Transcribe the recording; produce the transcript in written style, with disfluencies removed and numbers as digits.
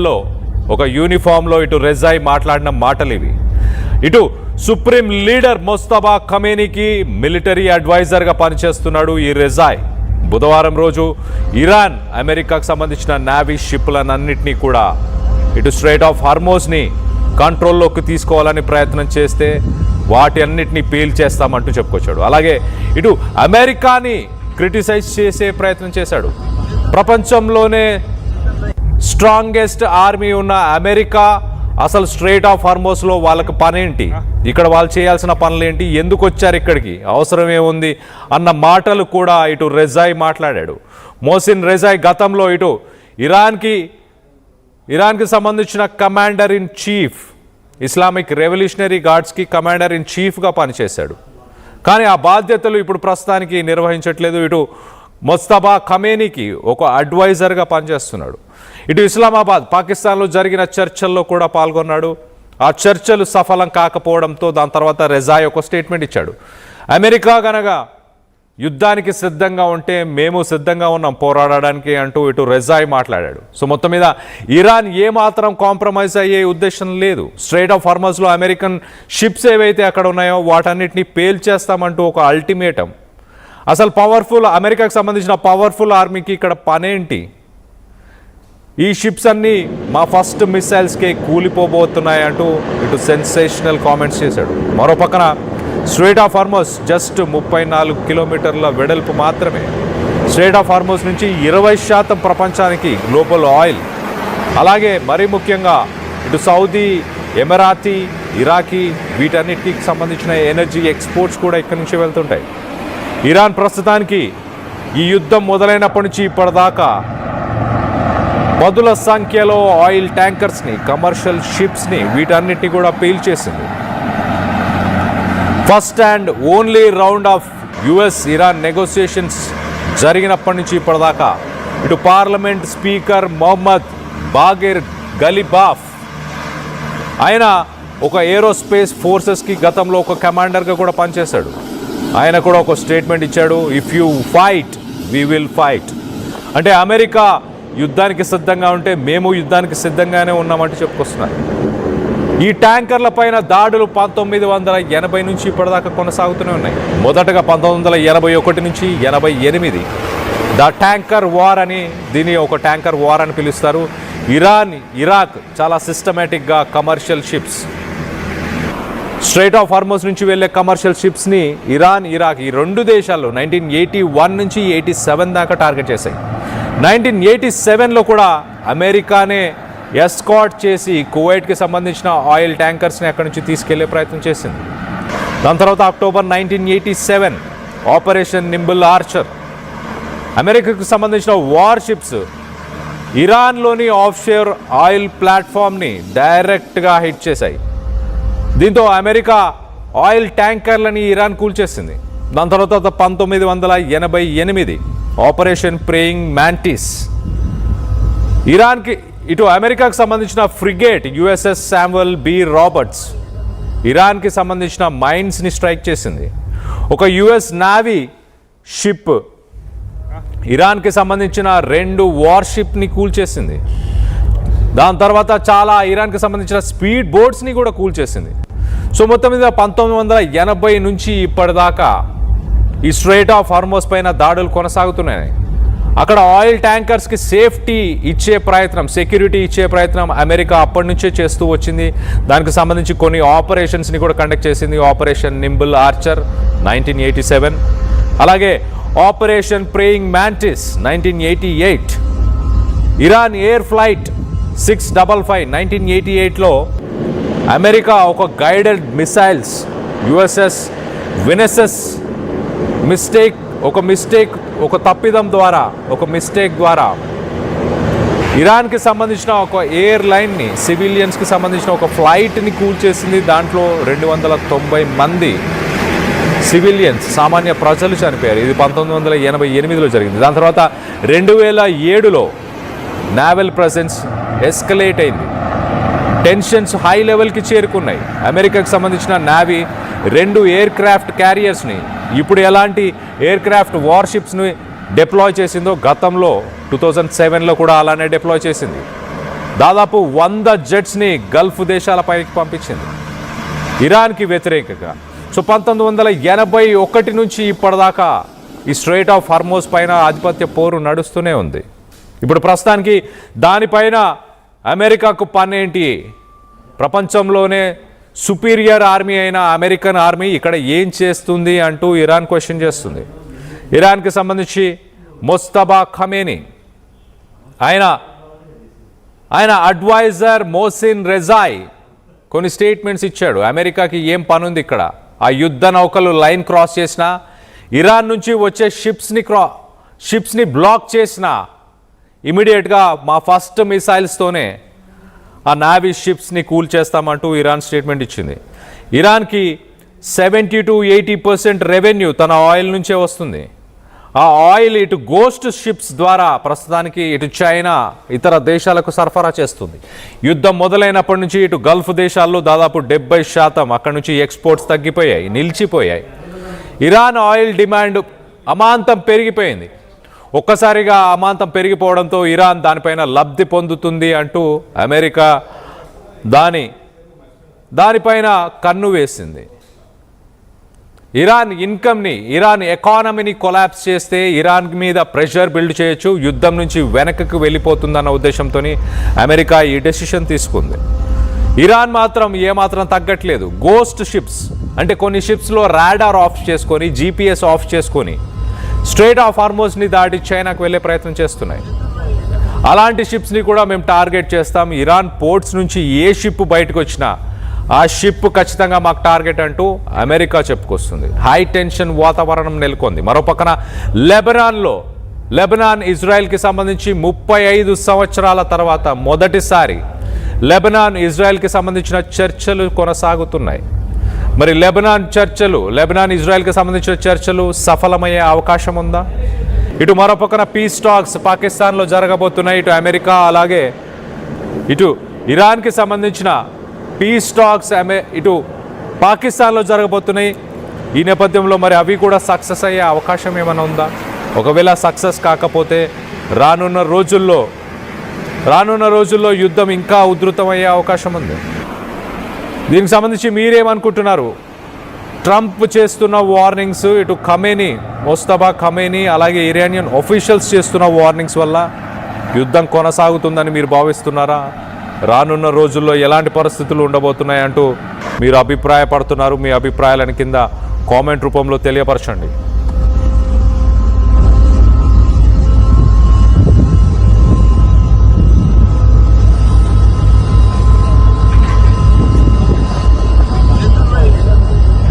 లో ఒక యూనిఫామ్లో ఇటు రెజాయ్ మాట్లాడిన మాటలు ఇవి. ఇటు సుప్రీం లీడర్ ముస్తఫా ఖమేనీకి మిలిటరీ అడ్వైజర్గా పనిచేస్తున్నాడు ఈ రెజాయ్. బుధవారం రోజు ఇరాన్ అమెరికాకు సంబంధించిన నావీ షిప్లన్నింటినీ కూడా ఇటు స్ట్రైట్ ఆఫ్ హార్మోజ్ని కంట్రోల్లోకి తీసుకోవాలని ప్రయత్నం చేస్తే వాటి అన్నిటినీ పేల్ చేస్తామంటూ చెప్పుకొచ్చాడు. అలాగే ఇటు అమెరికాని క్రిటిసైజ్ చేసే ప్రయత్నం చేశాడు. ప్రపంచంలోనే స్ట్రాంగెస్ట్ ఆర్మీ ఉన్న అమెరికా అసలు స్ట్రైట్ ఆఫ్ హార్మోస్లో వాళ్ళకి పనేంటి, ఇక్కడ వాళ్ళు చేయాల్సిన పనులేంటి, ఎందుకు వచ్చారు ఇక్కడికి, అవసరమేముంది అన్న మాటలు కూడా ఇటు రెజాయ్ మాట్లాడాడు. మోసిన్ రెజాయ్ గతంలో ఇటు ఇరాన్కి సంబంధించిన commander in chief, Islamic revolutionary గార్డ్స్కి కమాండర్ ఇన్ చీఫ్గా పనిచేశాడు. కానీ ఆ బాధ్యతలు ఇప్పుడు ప్రస్తుతానికి నిర్వహించట్లేదు. ఇటు ముస్తఫా ఖమేనీకి ఒక అడ్వైజర్గా పనిచేస్తున్నాడు. ఇటు ఇస్లామాబాద్ పాకిస్తాన్లో జరిగిన చర్చల్లో కూడా పాల్గొన్నాడు. ఆ చర్చలు సఫలం కాకపోవడంతో దాని తర్వాత రెజాయ్ ఒక స్టేట్మెంట్ ఇచ్చాడు. అమెరికా గనక యుద్ధానికి సిద్ధంగా ఉంటే మేము సిద్ధంగా ఉన్నాం పోరాడడానికి అంటూ ఇటు రెజాయ్ మాట్లాడాడు. సో మొత్తం మీద ఇరాన్ ఏమాత్రం కాంప్రమైజ్ అయ్యే ఉద్దేశం లేదు. స్ట్రైట్ ఆఫ్ హార్మజ్లో అమెరికన్ షిప్స్ ఏవైతే అక్కడ ఉన్నాయో వాటన్నిటిని పేల్చేస్తామంటూ ఒక అల్టిమేటం. అసలు అమెరికాకు సంబంధించిన పవర్ఫుల్ ఆర్మీకి ఇక్కడ పనేంటి, ఈ షిప్స్ అన్నీ మా ఫస్ట్ మిసైల్స్కే కూలిపోబోతున్నాయి అంటూ ఇటు సెన్సేషనల్ కామెంట్స్ చేశాడు. మరో పక్కన స్ట్రైట్ ఆఫ్ హార్మోజ్ జస్ట్ 34 కిలోమీటర్ల వెడల్పు మాత్రమే. స్ట్రైట్ ఆఫ్ హార్మోజ్ నుంచి 20% ప్రపంచానికి గ్లోబల్ ఆయిల్, అలాగే మరీ ముఖ్యంగా ఇటు సౌదీ, ఎమిరాతీ, ఇరాకీ వీటన్నిటికి సంబంధించిన ఎనర్జీ ఎక్స్పోర్ట్స్ కూడా ఇక్కడి నుంచి వెళ్తుంటాయి. ఇరాన్ ప్రస్తుతానికి ఈ యుద్ధం మొదలైనప్పటి నుంచి ఇప్పటిదాకా పదుల సంఖ్యలో ఆయిల్ ట్యాంకర్స్ని, కమర్షియల్ షిప్స్ని వీటన్నిటిని కూడా పేల్చేసింది. First and only round of US Iran negotiations జరిగినప్పటి నుంచి ఇప్పటిదాకా ఇటు parliament speaker Mohammad Bagher Ghalibaf ఆయన ఒక ఏరోస్పేస్ ఫోర్సెస్కి గతంలో ఒక కమాండర్గా కూడా పనిచేశాడు. ఆయన కూడా ఒక స్టేట్మెంట్ ఇచ్చాడు, if you fight we will fight. అంటే అమెరికా యుద్ధానికి సిద్ధంగా ఉంటే మేము యుద్ధానికి సిద్ధంగానే ఉన్నామంటే చెప్పుకొస్తున్నారు. ఈ ట్యాంకర్ల పైన దాడులు 1980 నుంచి ఇప్పటిదాకా కొనసాగుతూనే ఉన్నాయి. మొదటగా 1981 నుంచి 88 ద ట్యాంకర్ వార్ అని, దీన్ని ఒక ట్యాంకర్ వార్ అని పిలుస్తారు. ఇరాన్, ఇరాక్ చాలా సిస్టమేటిక్గా commercial ships, straight of Hormuz నుంచి వెళ్ళే కమర్షియల్ షిప్స్ని ఇరాన్, ఇరాక్ ఈ రెండు దేశాల్లో 1981 నుంచి 87 దాకా టార్గెట్ చేశాయి. 1987లో కూడా అమెరికానే ఎస్కాట్ చేసి కువైట్కి సంబంధించిన ఆయిల్ ట్యాంకర్స్ని అక్కడి నుంచి తీసుకెళ్లే ప్రయత్నం చేసింది. దాని తర్వాత అక్టోబర్ 1987 ఆపరేషన్ నింబుల్ ఆర్చర్, అమెరికాకు సంబంధించిన వార్ షిప్స్ ఇరాన్లోని ఆఫ్షోర్ ఆయిల్ ప్లాట్ఫామ్ని డైరెక్ట్గా హిట్ చేశాయి. దీంతో అమెరికా ఆయిల్ ట్యాంకర్లని ఇరాన్ కూల్చేసింది. దాని తర్వాత 1988 ఆపరేషన్ ప్రేయింగ్ మ్యాంటిస్, ఇరాన్కి ఇటు అమెరికాకు సంబంధించిన frigate USS Samuel B Roberts ఇరాన్కి సంబంధించిన మైన్స్ని స్ట్రైక్ చేసింది. ఒక యుఎస్ నావీ షిప్ ఇరాన్కి సంబంధించిన 2 వార్షిప్ని కూల్చేసింది. దాని తర్వాత చాలా ఇరాన్కి సంబంధించిన స్పీడ్ బోట్స్ని కూడా కూల్చేసింది. సో మొత్తం మీద 1980 నుంచి ఇప్పటిదాకా ఈ స్ట్రైట్ ఆఫ్ హార్మోజ్ పైన దాడులు కొనసాగుతున్నాయి. అక్కడ ఆయిల్ ట్యాంకర్స్కి సేఫ్టీ ఇచ్చే ప్రయత్నం, సెక్యూరిటీ ఇచ్చే ప్రయత్నం అమెరికా అప్పటి నుంచే చేస్తూ వచ్చింది. దానికి సంబంధించి కొన్ని ఆపరేషన్స్ని కూడా కండక్ట్ చేసింది. ఆపరేషన్ నింబుల్ ఆర్చర్ 1987, అలాగే operation Praying Mantis 1988, Iran Air flight 655 1988లో అమెరికా ఒక గైడెడ్ మిసైల్స్ యుఎస్ఎస్ వినెసెస్ ఒక తప్పిదం ద్వారా, ఒక మిస్టేక్ ద్వారా ఇరాన్కి సంబంధించిన ఒక ఎయిర్ లైన్ని, సివిలియన్స్కి సంబంధించిన ఒక ఫ్లైట్ని కూల్చేసింది. దాంట్లో 290 మంది సివిలియన్స్, సామాన్య ప్రజలు చనిపోయారు. ఇది 1988లో జరిగింది. దాని తర్వాత 2007లో నావల్ ప్రెజెన్స్ ఎస్కలేట్ అయింది. టెన్షన్స్ హై లెవెల్కి చేరుకున్నాయి. అమెరికాకు సంబంధించిన నావీ 2 ఎయిర్ క్రాఫ్ట్ క్యారియర్స్ని, ఇప్పుడు ఎలాంటి ఎయిర్ క్రాఫ్ట్ వార్షిప్స్ని డిప్లాయ్ చేసిందో గతంలో 2007లో కూడా అలానే డిప్లాయ్ చేసింది. దాదాపు 100 జెట్స్ని గల్ఫ్ దేశాలపైకి పంపించింది ఇరాన్కి వ్యతిరేకంగా. సో 1981 నుంచి ఇప్పటిదాకా ఈ స్ట్రెయిట్ ఆఫ్ హార్మోజ్ పైన ఆధిపత్య పోరు నడుస్తూనే ఉంది. ఇప్పుడు ప్రస్తుతానికి దానిపైన అమెరికాకు పనేంటి? ప్రపంచంలోనే సుపీరియర్ ఆర్మీ అయిన అమెరికన్ ఆర్మీ ఇక్కడ ఏం చేస్తుంది అంటూ ఇరాన్ క్వశ్చన్ చేస్తుంది. ఇరాన్కి సంబంధించి ముస్తఫా ఖమేనీ ఆయన అడ్వైజర్ మోసిన్ రెజాయ్ కొన్ని స్టేట్మెంట్స్ ఇచ్చాడు. అమెరికాకి ఏం పని ఉంది ఇక్కడ? ఆ యుద్ధ నౌకలు లైన్ క్రాస్ చేసినా, ఇరాన్ నుంచి వచ్చే షిప్స్ని బ్లాక్ చేసినా ఇమీడియట్గా మా ఫస్ట్ మిసైల్స్తోనే ఆ నావీ షిప్స్ని కూల్ చేస్తామంటూ ఇరాన్ స్టేట్మెంట్ ఇచ్చింది. ఇరాన్కి 70 to 80% రెవెన్యూ తన ఆయిల్ నుంచే వస్తుంది. ఆ ఆయిల్ ఇటు గోస్ట్ షిప్స్ ద్వారా ప్రస్తుతానికి ఇటు చైనా ఇతర దేశాలకు సరఫరా చేస్తుంది. యుద్ధం మొదలైనప్పటి నుంచి ఇటు గల్ఫ్ దేశాల్లో దాదాపు 70% అక్కడి నుంచి ఎక్స్పోర్ట్స్ తగ్గిపోయాయి, నిలిచిపోయాయి. ఇరాన్ ఆయిల్ డిమాండ్ అమాంతం పెరిగిపోయింది. ఒక్కసారిగా అమాంతం పెరిగిపోవడంతో ఇరాన్ దానిపైన లబ్ధి పొందుతుంది అంటూ అమెరికా దానిపైన కన్ను వేసింది. ఇరాన్ ఎకానమీని కొలాప్స్ చేస్తే ఇరాన్ మీద ప్రెషర్ బిల్డ్ చేయొచ్చు, యుద్ధం నుంచి వెనక్కి వెళ్ళిపోతుందన్న ఉద్దేశంతో అమెరికా ఈ డెసిషన్ తీసుకుంది. ఇరాన్ మాత్రం ఏమాత్రం తగ్గట్లేదు. గోస్ట్ షిప్స్ అంటే కొన్ని షిప్స్లో రాడార్ ఆఫ్ చేసుకొని, జీపీఎస్ ఆఫ్ చేసుకొని స్ట్రెయిట్ ఆఫ్ హార్మోజ్ని దాటి చైనాకు వెళ్ళే ప్రయత్నం చేస్తున్నాయి. అలాంటి షిప్స్ని కూడా మేము టార్గెట్ చేస్తాం. ఇరాన్ పోర్ట్స్ నుంచి ఏ షిప్ బయటకు వచ్చినా ఆ షిప్ ఖచ్చితంగా మాకు టార్గెట్ అంటూ అమెరికా చెప్పుకొస్తుంది. హై టెన్షన్ వాతావరణం నెలకొంది. మరోపక్కన లెబనాన్ ఇజ్రాయెల్కి సంబంధించి 35 సంవత్సరాల తర్వాత మొదటిసారి లెబనాన్ ఇజ్రాయెల్కి సంబంధించిన చర్చలు కొనసాగుతున్నాయి. మరి లెబనాన్ ఇజ్రాయెల్కి సంబంధించిన చర్చలు సఫలమయ్యే అవకాశం ఉందా? ఇటు మరోపక్కన పీస్ టాక్స్ పాకిస్తాన్లో జరగబోతున్నాయి. ఇటు అమెరికా అలాగే ఇటు ఇరాన్కి సంబంధించిన పీస్ టాక్స్ ఇటు పాకిస్తాన్లో జరగబోతున్నాయి. ఈ నేపథ్యంలో మరి అవి కూడా సక్సెస్ అయ్యే అవకాశం ఏమైనా ఉందా? ఒకవేళ సక్సెస్ కాకపోతే రానున్న రోజుల్లో యుద్ధం ఇంకా ఉధృతమయ్యే అవకాశం ఉంది. దీనికి సంబంధించి మీరేమనుకుంటున్నారు? ట్రంప్ చేస్తున్న వార్నింగ్స్, ఇటు ముస్తఫా ఖమేనీ అలాగే ఇరానియన్ ఆఫీషియల్స్ చేస్తున్న వార్నింగ్స్ వల్ల యుద్ధం కొనసాగుతుందని మీరు భావిస్తున్నారా? రానున్న రోజుల్లో ఎలాంటి పరిస్థితులు ఉండబోతున్నాయి అంటూ మీరు అభిప్రాయపడుతున్నారు? మీ అభిప్రాయాలను కింద కామెంట్ రూపంలో తెలియపరచండి.